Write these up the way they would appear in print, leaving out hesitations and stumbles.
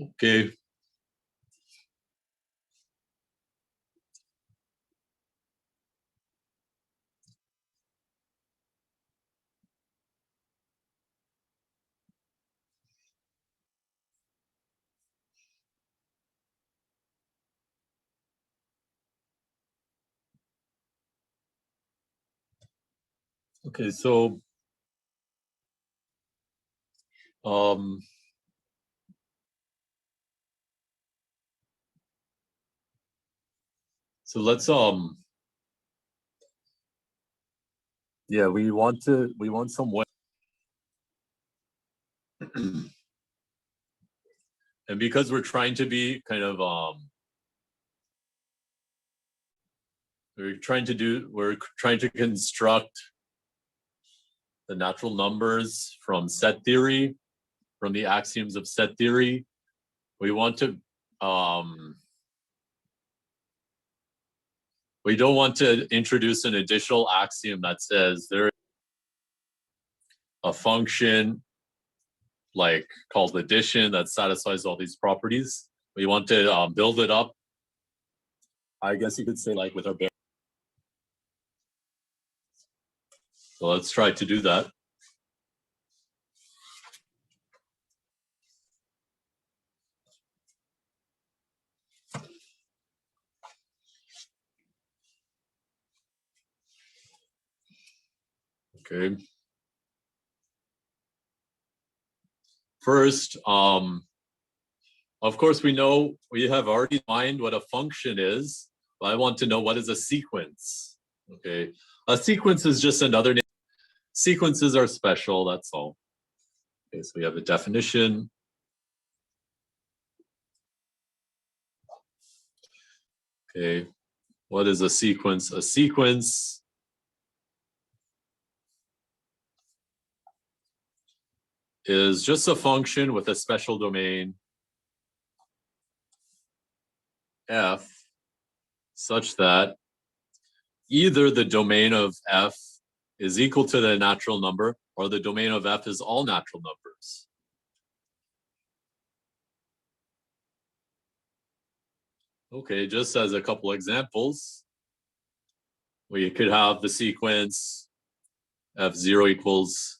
Okay. Okay, so let's yeah, we want some way. And because we're trying to be kind of we're trying to construct the natural numbers from set theory, from the axioms of set theory. We want to we don't want to introduce an additional axiom that says there is a function like called addition that satisfies all these properties. We want to build it up, I guess you could say, like with our bear. So let's try to do that. Okay. First, of course, we have already defined what a function is, but I want to know what is a sequence. Okay. A sequence is just another name. Sequences are special, that's all. Okay, so we have a definition. Okay, what is a sequence? A sequence is just a function with a special domain f such that either the domain of f is equal to the natural number or the domain of f is all natural numbers. Okay, just as a couple examples, we could have the sequence f0 equals,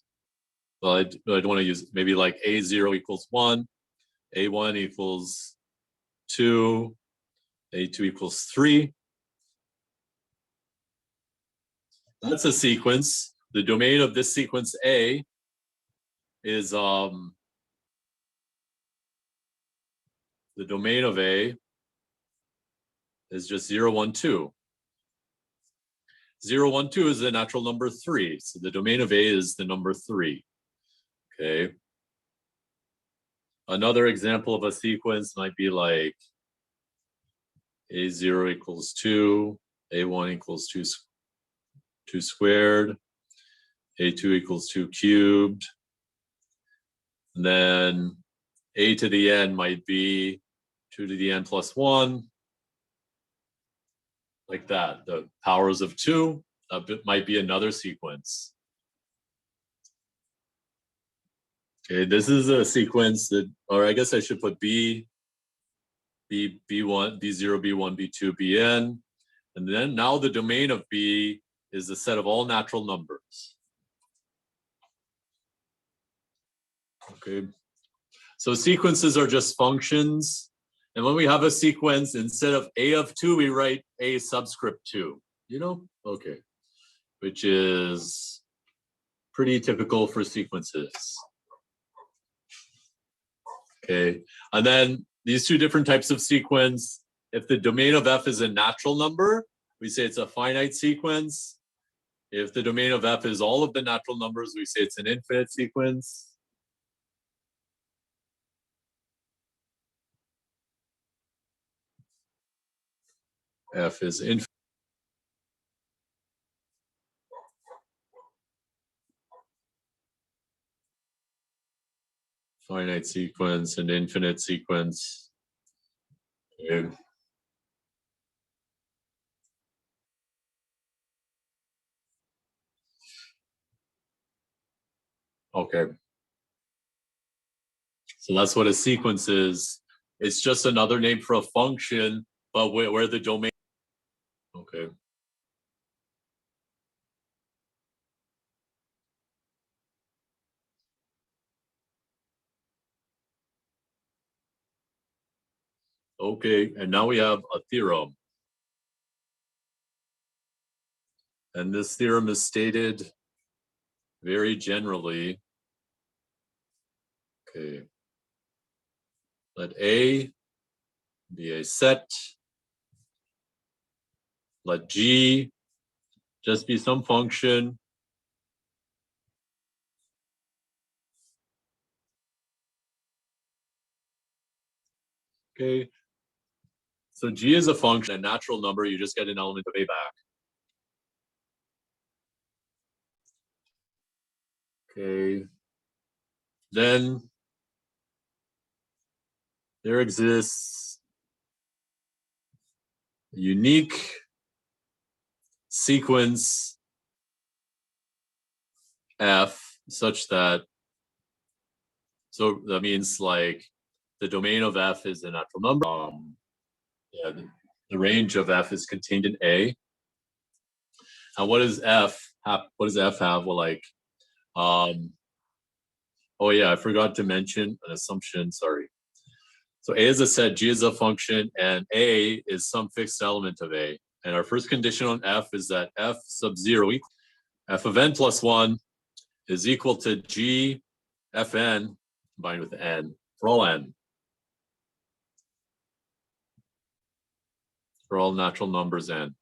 well, I don't want to use maybe like a0 equals 1, a1 equals 2, a2 equals 3. That's a sequence. The domain of this sequence A is the domain of A is just 0, 1, 2. 0, 1, 2 is the natural number 3. So the domain of A is the number 3. Okay. Another example of a sequence might be like A0 equals 2, A1 equals 2 squared, A2 equals 2 cubed. And then A to the n might be 2 to the n plus 1. Like that. The powers of 2 might be another sequence. Okay, this is a sequence that, or I guess I should put B, B1, B0, B1, B2, Bn. And then now the domain of B is the set of all natural numbers. Okay, so sequences are just functions. And when we have a sequence, instead of A of 2, we write A subscript 2, you know? Okay, which is pretty typical for sequences. Okay, and then these two different types of sequence, if the domain of f is a natural number, we say it's a finite sequence. If the domain of f is all of the natural numbers, we say it's an infinite sequence. F is infinite. Finite sequence and infinite sequence. Okay. Okay. So that's what a sequence is. It's just another name for a function, but where the domain. Okay. Okay, and now we have a theorem. And this theorem is stated very generally. Okay. Let A be a set. Let G just be some function. Okay. So G is a function, a natural number. You just get an element of A back. Okay. Then there exists a unique sequence F such that, so that means like the domain of F is a natural number. Yeah, the range of F is contained in A. And what does F have? What does F have? Well, like, oh yeah, I forgot to mention an assumption. Sorry. So A is a set, G is a function, and A is some fixed element of A. And our first condition on F is that F sub 0 equals F of n plus 1 is equal to G Fn combined with n for all n. For all natural numbers n.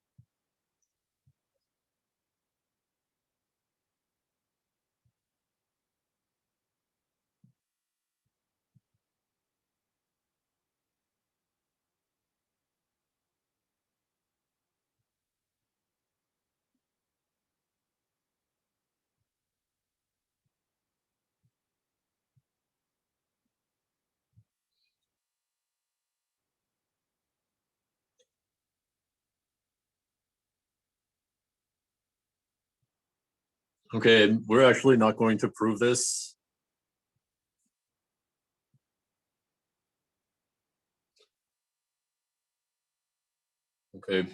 Okay, we're actually not going to prove this. Okay.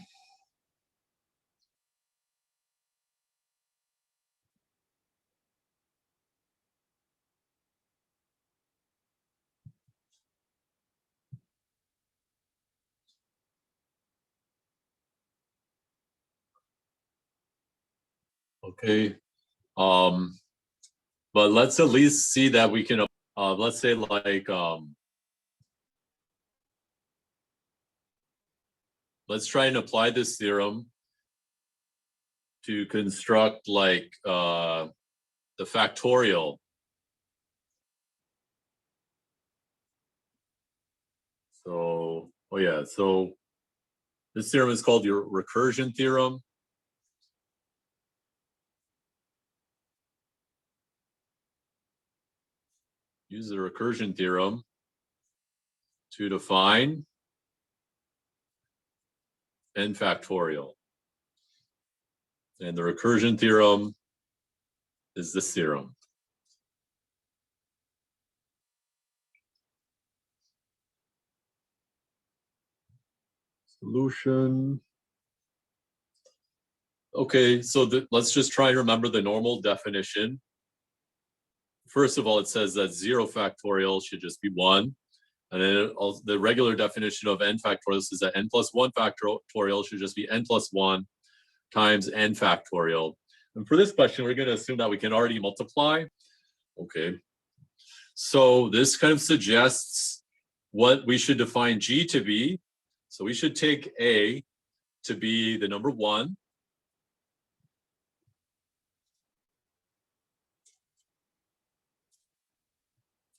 Okay. But let's at least see that we can, let's say like, let's try and apply this theorem to construct like the factorial. So, oh yeah, so this theorem is called your recursion theorem. Use the recursion theorem to define n factorial. And the recursion theorem is this theorem. Solution. Okay, so let's just try and remember the normal definition. First of all, it says that 0 factorial should just be 1. And then the regular definition of n factorial is that n plus 1 factorial should just be n plus 1 times n factorial. And for this question, we're going to assume that we can already multiply. Okay. So this kind of suggests what we should define G to be. So we should take A to be the number 1.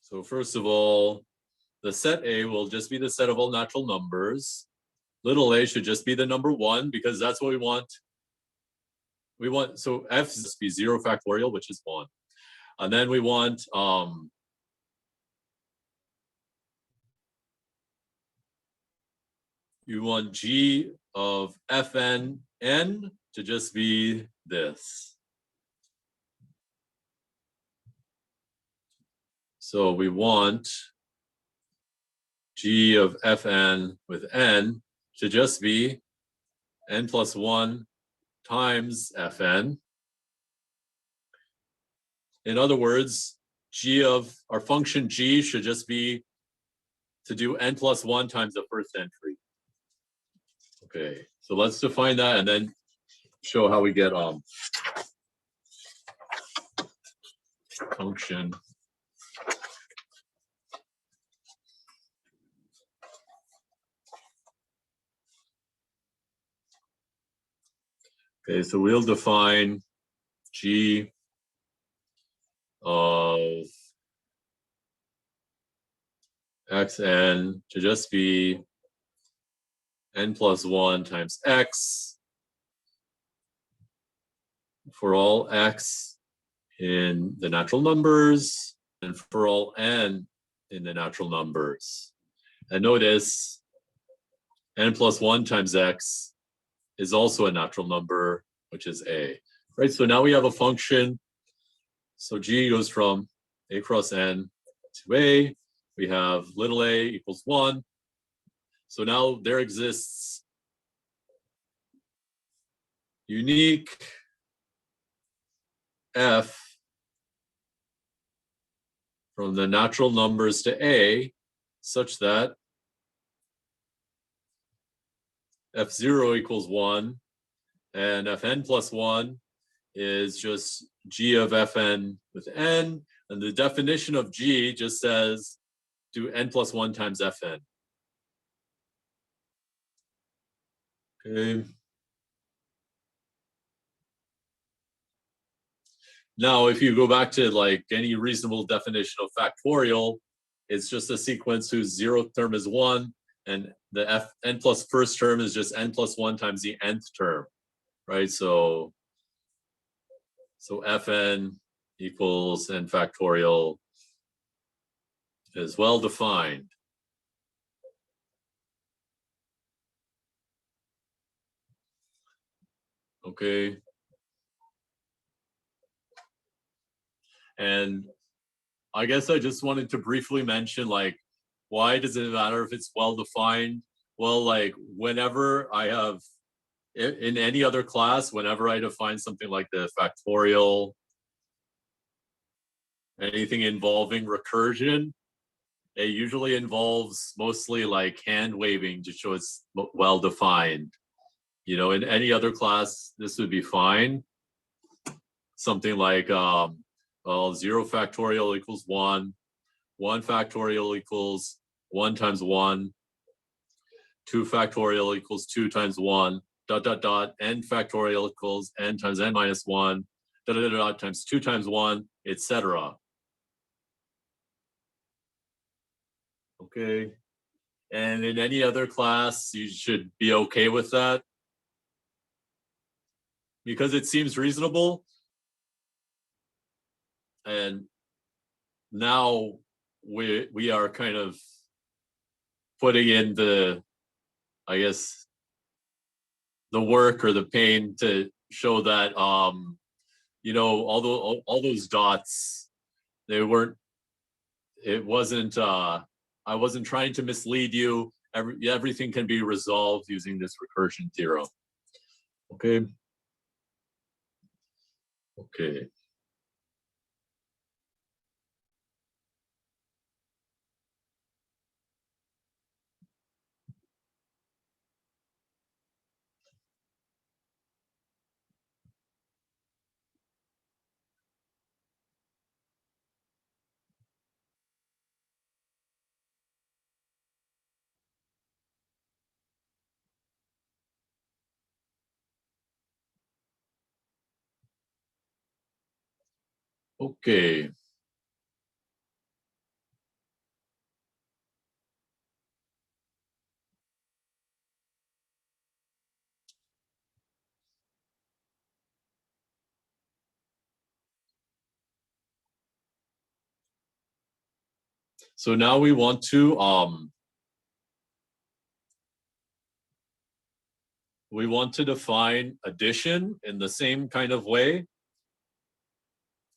So first of all, the set A will just be the set of all natural numbers. Little a should just be the number 1 because that's what we want. We want, so F must be 0 factorial, which is 1. And then we want you want G of Fn n to just be this. So we want g of fn with n should just be n plus 1 times fn. In other words, g of our function g should just be to do n plus 1 times the first entry. Okay, so let's define that and then show how we get function. Okay, so we'll define g of xn to just be n plus 1 times x for all x in the natural numbers and for all n in the natural numbers. And notice n plus 1 times x is also a natural number, which is a. Right, so now we have a function. So g goes from a cross n to a. We have little a equals 1. So now there exists unique f from the natural numbers to a such that f0 equals 1 and fn plus 1 is just g of fn with n, and the definition of g just says do n plus 1 times fn. Okay. Now, if you go back to like any reasonable definition of factorial, it's just a sequence whose 0th term is 1, and the n plus first term is just n plus 1 times the nth term, right? So fn equals n factorial is well defined. Okay. And I guess I just wanted to briefly mention, like, why does it matter if it's well defined? Well, like, whenever I have, in any other class, whenever I define something like the factorial, anything involving recursion, it usually involves mostly like hand waving to show it's well defined. You know, in any other class, this would be fine. Something like, well, 0 factorial equals 1, 1 factorial equals 1 times 1, 2 factorial equals 2 times 1, dot, dot, dot, n factorial equals n times n minus 1, dot, dot, dot, times 2 times 1, etc. Okay. And in any other class, you should be okay with that because it seems reasonable. And now we are kind of putting in the, I guess, the work or the pain to show that, you know, although all those dots, they weren't, it wasn't, I wasn't trying to mislead you. Everything can be resolved using this recursion theorem. Okay. Okay. Okay. So now we want to define addition in the same kind of way.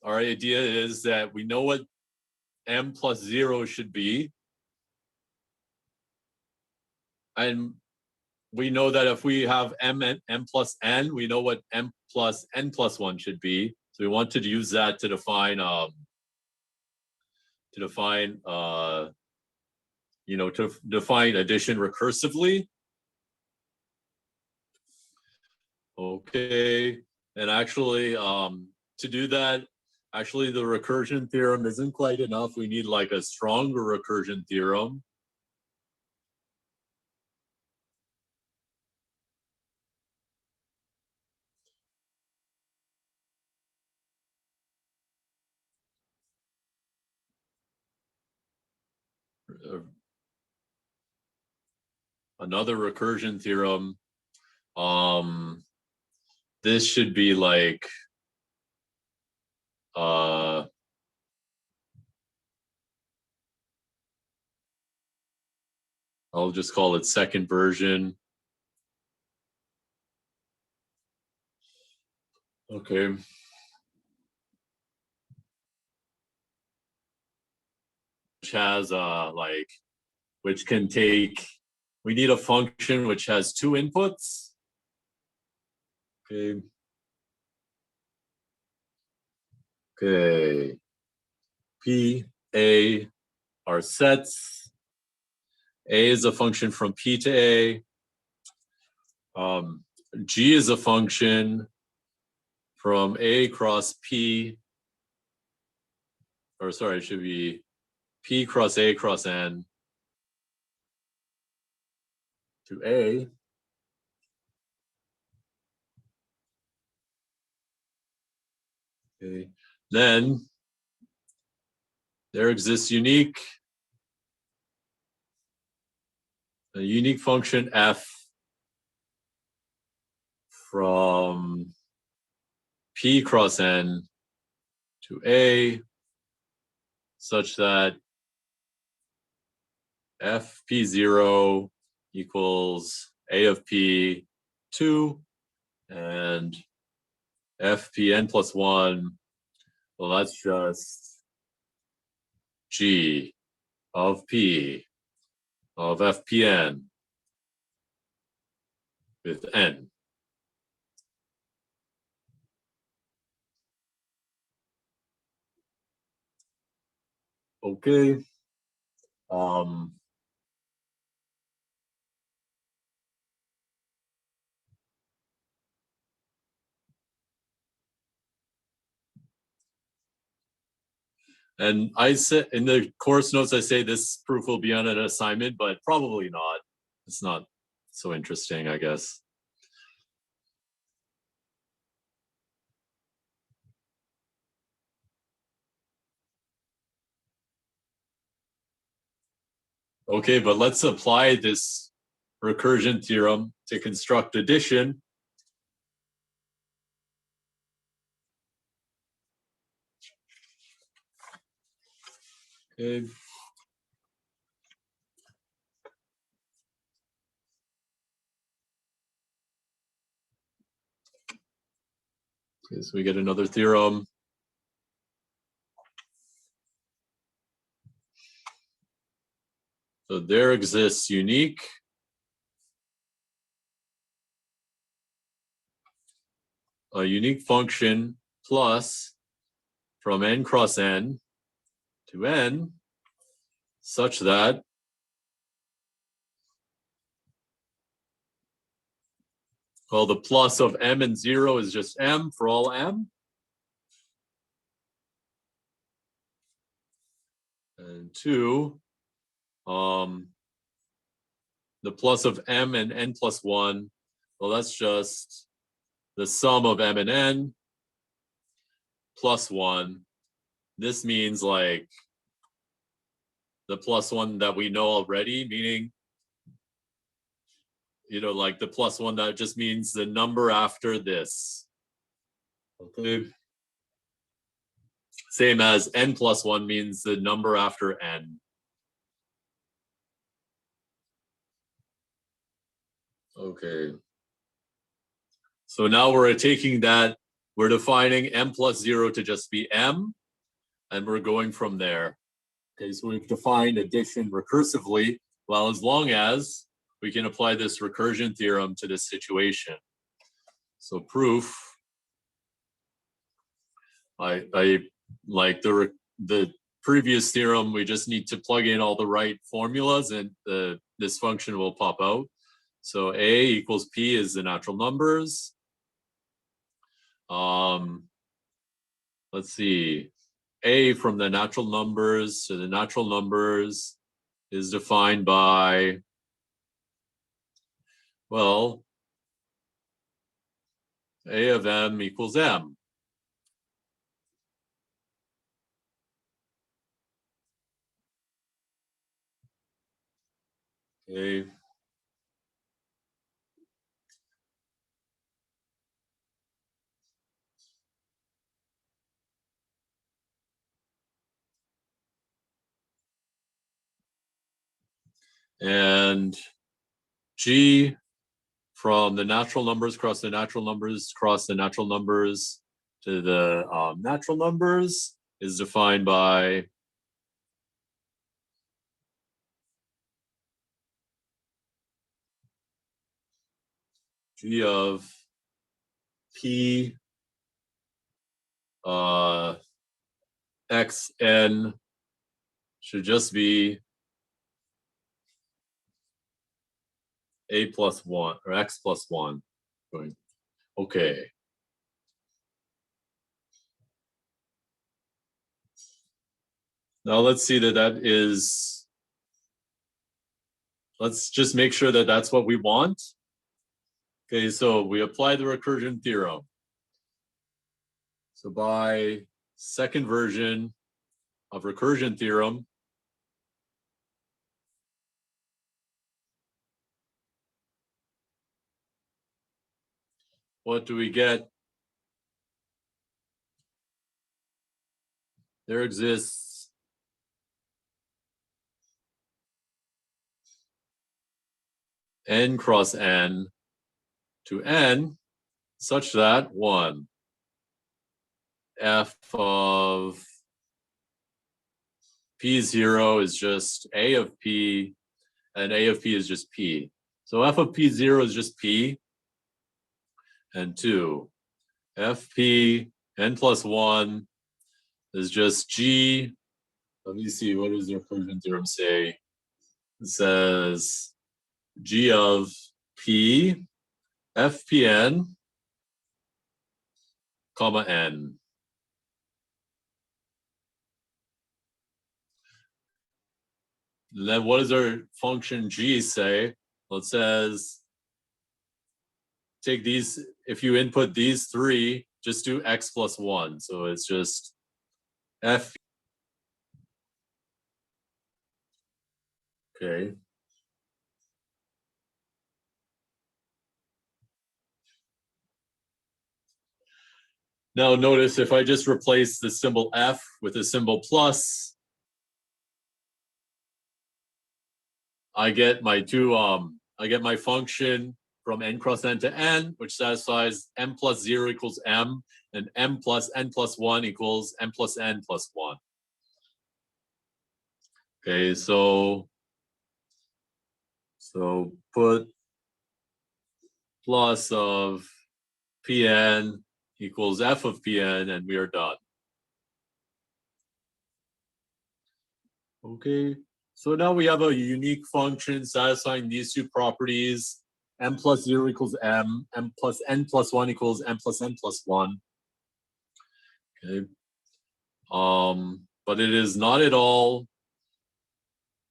Our idea is that we know what m plus 0 should be. and we know that if we have m and m plus n, we know what m plus n plus 1 should be. So we want to use that to define addition recursively. Okay, and actually to do that, actually the recursion theorem isn't quite enough. We need like a stronger recursion theorem. Another recursion theorem. This should be like I'll just call it second version. Okay. Which has which can take, we need a function which has two inputs. Okay. Okay. P, A are sets. A is a function from P to A. G is a function from A cross P, or sorry, it should be P cross A cross N to A. Okay. Then there exists a unique function f from P cross N to A such that fp0 equals A of P 2 and fpn plus 1, well, that's just G of P of fpn with n. Okay. And I said in the course notes, I say this proof will be on an assignment, but probably not. It's not so interesting, I guess. Okay, but let's apply this recursion theorem to construct addition. Okay. Okay, so we get another theorem. So there exists a unique function plus from n cross n to n such that well, the plus of m and 0 is just m for all m. And 2, the plus of m and n plus 1, well, that's just the sum of m and n plus 1. This means like the plus 1 that we know already, meaning, like the plus 1 that just means the number after this. Okay. Same as n plus 1 means the number after n. Okay. So now we're taking that, we're defining m plus 0 to just be m, and we're going from there. Okay, so we've defined addition recursively. Well, as long as we can apply this recursion theorem to this situation. So proof, I like the previous theorem, we just need to plug in all the right formulas and this function will pop out. So A equals P is the natural numbers. Let's see, A from the natural numbers, so the natural numbers is defined by, well, A of M equals M. Okay. And G from the natural numbers cross the natural numbers cross the natural numbers to the natural numbers is defined by G of P xn should just be A plus 1 or X plus 1. Okay. Now let's see that is, let's just make sure that that's what we want. Okay, so we apply the recursion theorem. So by second version of recursion theorem, what do we get? There exists n cross n to n such that 1 f of p0 is just a of p, and a of p is just p. So f of p0 is just p, and 2 fp n plus 1 is just g. Let me see, what does the recursion theorem say? It says g of p fpn comma n. And then what does our function g say? Well, it says take these, if you input these three, just do x plus 1. So it's just f. Okay. Now notice if I just replace the symbol f with a symbol plus, I get my function from n cross n to n, which satisfies m plus 0 equals m, and m plus n plus 1 equals m plus n plus 1. Okay, so put plus of Pn equals f of Pn, and we are done. Okay, so now we have a unique function satisfying these two properties. M plus 0 equals m, m plus n plus 1 equals m plus n plus 1. Okay. But it is not at all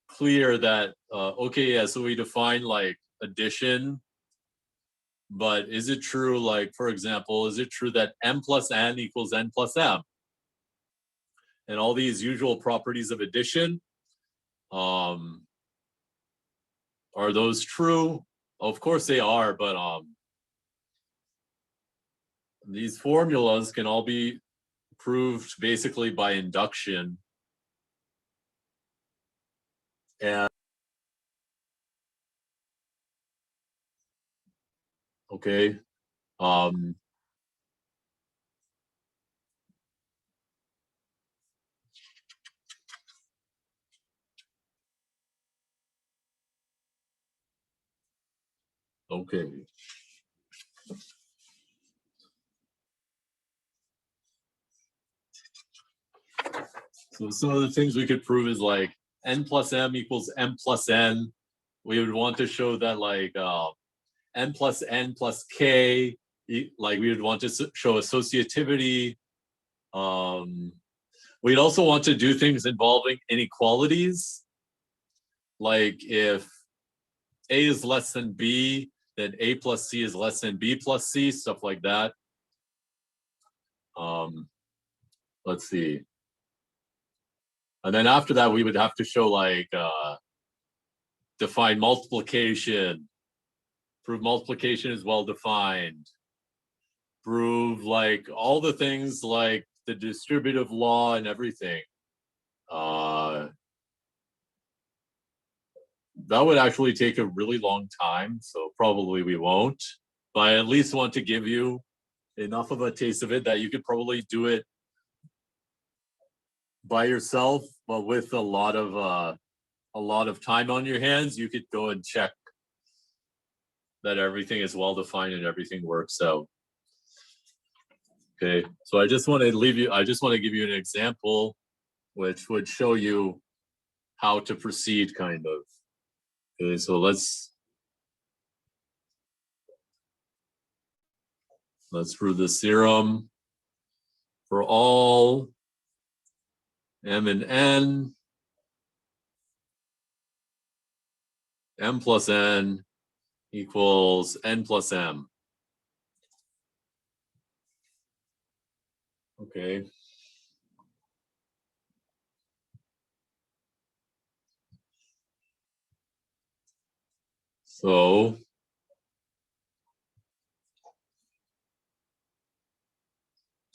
clear that, okay, yeah, so we define like addition, but is it true, like, for example, is it true that m plus n equals n plus m? And all these usual properties of addition, are those true? Of course they are, but these formulas can all be proved basically by induction. And okay, Okay. So some of the things we could prove is like n plus m equals m plus n. We would want to show that like n plus n plus k, like we would want to show associativity. We'd also want to do things involving inequalities. Like if a is less than b, then a plus c is less than b plus c, stuff like that. Let's see. And then after that, we would have to show like define multiplication, prove multiplication is well defined, prove like all the things like the distributive law and everything. That would actually take a really long time, so probably we won't. But I at least want to give you enough of a taste of it that you could probably do it by yourself, but with a lot of time on your hands, you could go and check that everything is well defined and everything works out. Okay, so I just want to give you an example which would show you how to proceed, kind of. Okay, so let's prove this theorem for all m and n, m plus n equals n plus m. Okay. So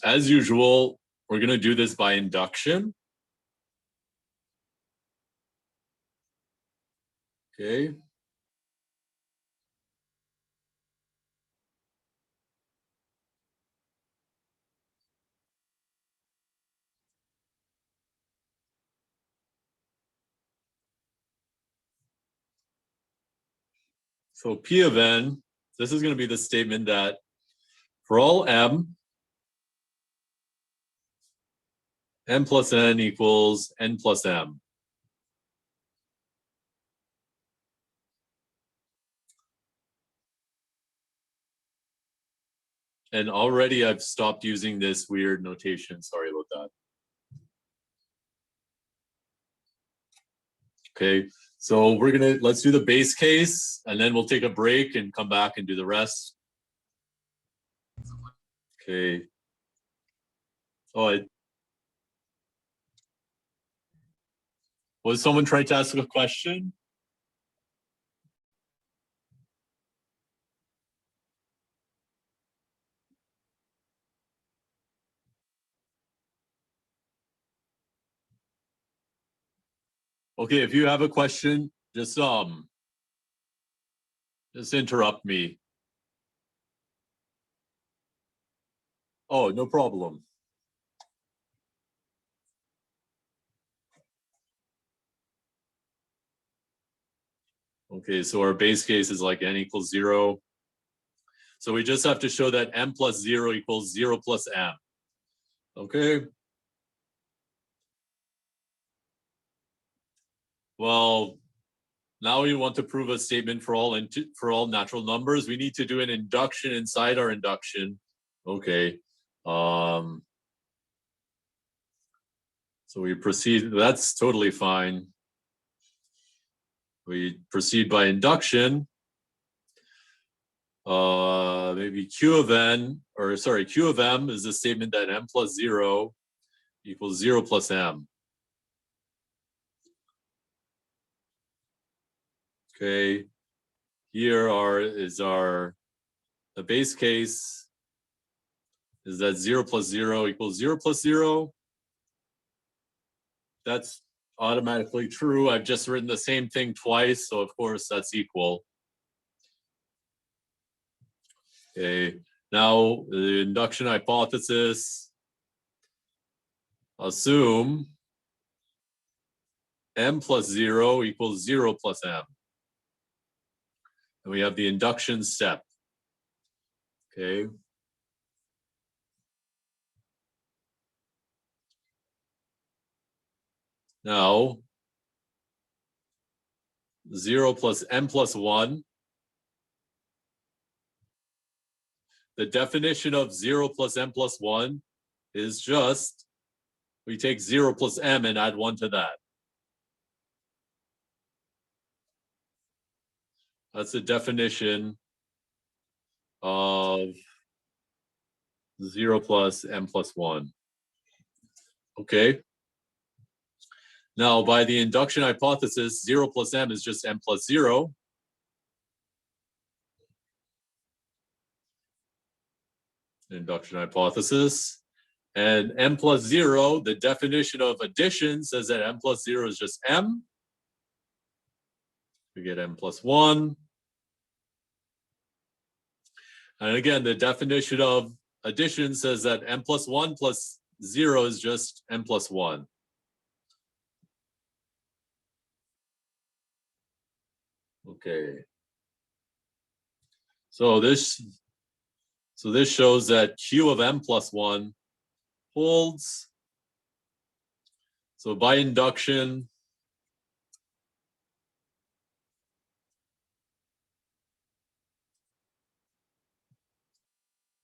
as usual, we're going to do this by induction. Okay. So P of n, this is going to be the statement that for all m, n plus n equals n plus m. And already I've stopped using this weird notation. Sorry about that. Okay, so let's do the base case and then we'll take a break and come back and do the rest. Okay. Oh, was someone trying to ask a question? Okay, if you have a question, just interrupt me. Oh, no problem. Okay, so our base case is like n equals 0. So we just have to show that m plus 0 equals 0 plus m. Okay. Well, now we want to prove a statement for all natural numbers. We need to do an induction inside our induction. Okay. So we proceed. That's totally fine. We proceed by induction. Maybe Q of n, or sorry, Q of m is the statement that m plus 0 equals 0 plus m. Okay. Here the base case is that 0 plus 0 equals 0 plus 0. That's automatically true. I've just written the same thing twice, so of course that's equal. Okay, now the induction hypothesis. Assume m plus 0 equals 0 plus m. And we have the induction step. Okay. Now, 0 plus m plus 1. The definition of 0 plus m plus 1 is just we take 0 plus m and add 1 to that. That's the definition of 0 plus m plus 1. Okay. Now, by the induction hypothesis, 0 plus m is just m plus 0. Induction hypothesis. And m plus 0, the definition of addition says that m plus 0 is just m. We get m plus 1. And again, the definition of addition says that m plus 1 plus 0 is just m plus 1. Okay. So this shows that q of m plus 1 holds. So by induction,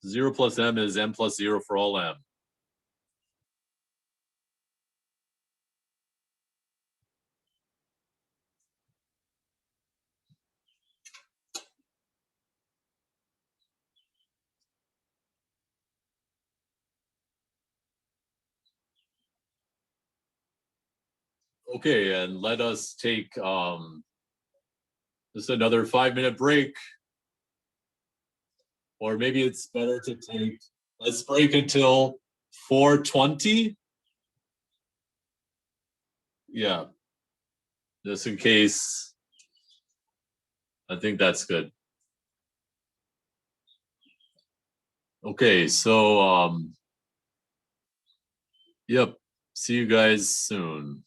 zero plus m is m plus 0 for all m. Okay, and let us take just another 5-minute break. Or maybe it's better to take, let's break until 4:20. Yeah, just in case. I think that's good. Okay, so yep, see you guys soon.